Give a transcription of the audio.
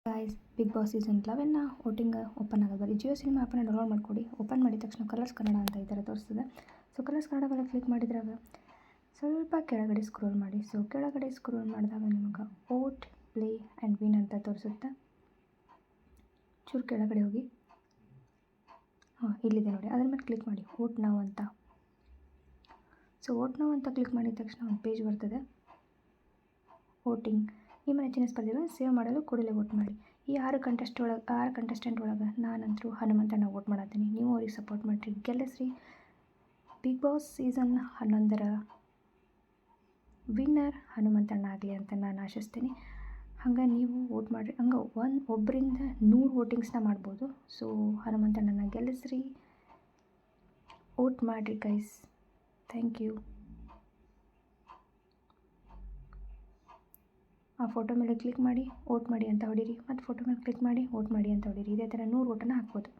Guys, big boss season 11 voting open ಆಗೋದು. ಬರೀ Jio cinema ಆ್ಯಪನ್ನು ಡೌನ್ಲೋಡ್ ಮಾಡಿಕೊಡಿ. ಓಪನ್ ಮಾಡಿದ ತಕ್ಷಣ ಕಲರ್ಸ್ ಕನ್ನಡ ಅಂತ ಈ ಥರ ತೋರಿಸ್ತದೆ. ಸೊ ಕಲರ್ಸ್ ಕನ್ನಡ ಮೇಲೆ ಕ್ಲಿಕ್ ಮಾಡಿದ್ರಾಗ ಸ್ವಲ್ಪ ಕೆಳಗಡೆ ಸ್ಕ್ರೋಲ್ ಮಾಡಿ. ಸೊ ಕೆಳಗಡೆ ಸ್ಕ್ರೋಲ್ ಮಾಡಿದಾಗ ನಿಮಗೆ ವೋಟ್, ಪ್ಲೇ ಆ್ಯಂಡ್ ವಿನ್ ಅಂತ ತೋರಿಸುತ್ತೆ. ಚೂರು ಕೆಳಗಡೆ ಹೋಗಿ, ಇಲ್ಲಿದೆ ನೋಡಿ, ಅದ್ರ ಮೇಲೆ ಕ್ಲಿಕ್ ಮಾಡಿ ವೋಟ್ ನೌ ಅಂತ. ಸೊ ವೋಟ್ ನೌ ಅಂತ ಕ್ಲಿಕ್ ಮಾಡಿದ ತಕ್ಷಣ ಒಂದು ಪೇಜ್ ಬರ್ತದೆ. ವೋಟಿಂಗ್ ನಿಮ್ಮ ನೆಚ್ಚಿನ ಸ್ಪರ್ಧೆಗಳನ್ನು ಸೇವ್ ಮಾಡಲು ಕೂಡಲೇ ವೋಟ್ ಮಾಡಿ. ಈ 6 ಕಂಟೆಸ್ಟೆಂಟ್ ಒಳಗೆ ನಾನಂತರೂ ಹನುಮಂತಣ್ಣ ವೋಟ್ ಮಾಡತ್ತೀನಿ. ನೀವು ಅವ್ರಿಗೆ ಸಪೋರ್ಟ್ ಮಾಡಿರಿ, ಗೆಲ್ಲಿಸ್ರಿ. ಬಿಗ್ ಬಾಸ್ ಸೀಸನ್ 11ರ ವಿನ್ನರ್ ಹನುಮಂತಣ್ಣ ಆಗಲಿ ಅಂತ ನಾನು ಆಶಿಸ್ತೀನಿ. ಹಂಗೆ ನೀವು ವೋಟ್ ಮಾಡಿರಿ. ಹಂಗೆ ಒಬ್ಬರಿಂದ 100 ವೋಟಿಂಗ್ಸ್ನ ಮಾಡ್ಬೋದು. ಸೊ ಹನುಮಂತಣ್ಣನ ಗೆಲ್ಲಿಸ್ರಿ, ವೋಟ್ ಮಾಡಿರಿ ಗೈಸ್. Thank you. ಆ ಫೋಟೋ ಮೇಲೆ ಕ್ಲಿಕ್ ಮಾಡಿ ವೋಟ್ ಮಾಡಿ ಅಂತ ಹೊಡೀರಿ, ಮತ್ತು ಫೋಟೋ ಮೇಲೆ ಕ್ಲಿಕ್ ಮಾಡಿ ವೋಟ್ ಮಾಡಿ ಅಂತ ಹೊಡೀರಿ. ಇದೇ ಥರ 100 ವೋಟನ್ನು ಹಾಕ್ಬೋದು.